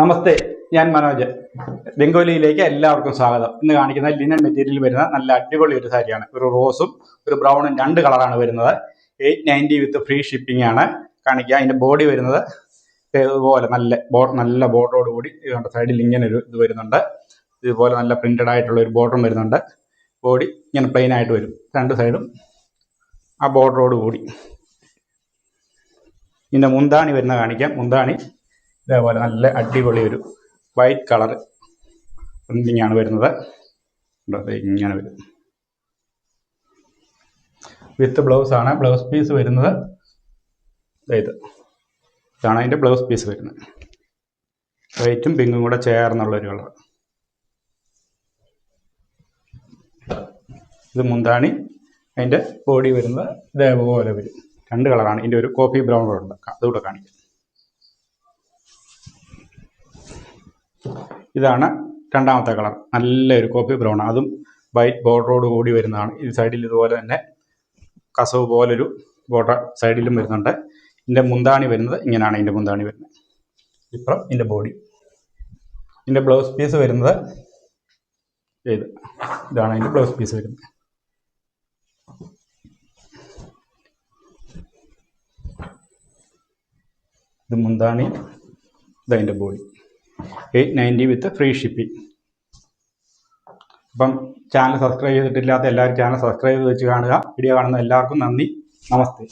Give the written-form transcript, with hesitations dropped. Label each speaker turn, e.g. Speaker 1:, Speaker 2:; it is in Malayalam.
Speaker 1: നമസ്തേ, ഞാൻ മനോജ്. ബംഗോലിയിലേക്ക് എല്ലാവർക്കും സ്വാഗതം. ഇന്ന് കാണിക്കുന്ന ലിനൻ മെറ്റീരിയൽ വരുന്ന നല്ല അടിപൊളി ഒരു സാരിയാണ്. ഒരു റോസും ഒരു ബ്രൗണും 2 കളറാണ് വരുന്നത്. 890 വിത്ത് ഫ്രീ ഷിപ്പിംഗ് ആണ് കാണിക്കുക. അതിൻ്റെ ബോഡി വരുന്നത് ഇതുപോലെ നല്ല ബോർഡറോട് കൂടി സൈഡിൽ ഇങ്ങനെ ഒരു ഇത് വരുന്നുണ്ട്. ഇതുപോലെ നല്ല പ്രിന്റഡ് ആയിട്ടുള്ള ഒരു ബോർഡറും വരുന്നുണ്ട്. ബോഡി ഇങ്ങനെ പ്ലെയിൻ ആയിട്ട് വരും, 2 സൈഡും ആ ബോർഡറോട് കൂടി. ഇതിൻ്റെ മുന്താണി വരുന്ന കാണിക്കാം. മുന്താണി ഇതേപോലെ നല്ല അടിപൊളി ഒരു വൈറ്റ് കളർ പ്രിന്റിംഗ് ആണ് വരുന്നത്. ഇങ്ങനെ വരും. വിത്ത് ബ്ലൗസ് ആണ്. ബ്ലൗസ് പീസ് വരുന്നത് ഇതാണ് അതിൻ്റെ ബ്ലൗസ് പീസ് വരുന്നത്. വൈറ്റും പിങ്കും കൂടെ ചേർന്നുള്ളൊരു കളർ. ഇത് മുന്താണി. അതിൻ്റെ ബോഡി വരുന്നത് ഇതേപോലെ വരും. 2 കളറാണ്. ഇതിൻ്റെ ഒരു കോഫി ബ്രൗൺ ഉണ്ട്, അതുകൂടെ കാണിക്കും. ഇതാണ് രണ്ടാമത്തെ കളർ, നല്ലൊരു കോഫി ബ്രൗൺ. അതും വൈറ്റ് ബോർഡറോട് കൂടി വരുന്നതാണ്. ഈ സൈഡിൽ ഇതുപോലെ തന്നെ കസവ് പോലൊരു ബോർഡർ സൈഡിലും വരുന്നുണ്ട്. ഇതിൻ്റെ മുന്താണി വരുന്നത് ഇങ്ങനെയാണ്. ഇതിൻ്റെ മുന്താണി വരുന്നത് ഇപ്പം ഇതിൻ്റെ ബോഡി. ഇതിൻ്റെ ബ്ലൗസ് പീസ് വരുന്നത് ഇതാണ് അതിൻ്റെ ബ്ലൗസ് പീസ് വരുന്നത്. ഇത് മുന്താണി, ഇതതിൻ്റെ ബോഡി. 890 വിത്ത് ഫ്രീ ഷിപ്പിംഗ്. അപ്പം ചാനൽ സബ്സ്ക്രൈബ് ചെയ്തിട്ടില്ലാത്ത എല്ലാവരും ചാനൽ സബ്സ്ക്രൈബ് ചെയ്ത് വെച്ച് കാണുക. വീഡിയോ കാണുന്ന എല്ലാവർക്കും നന്ദി. നമസ്തേ.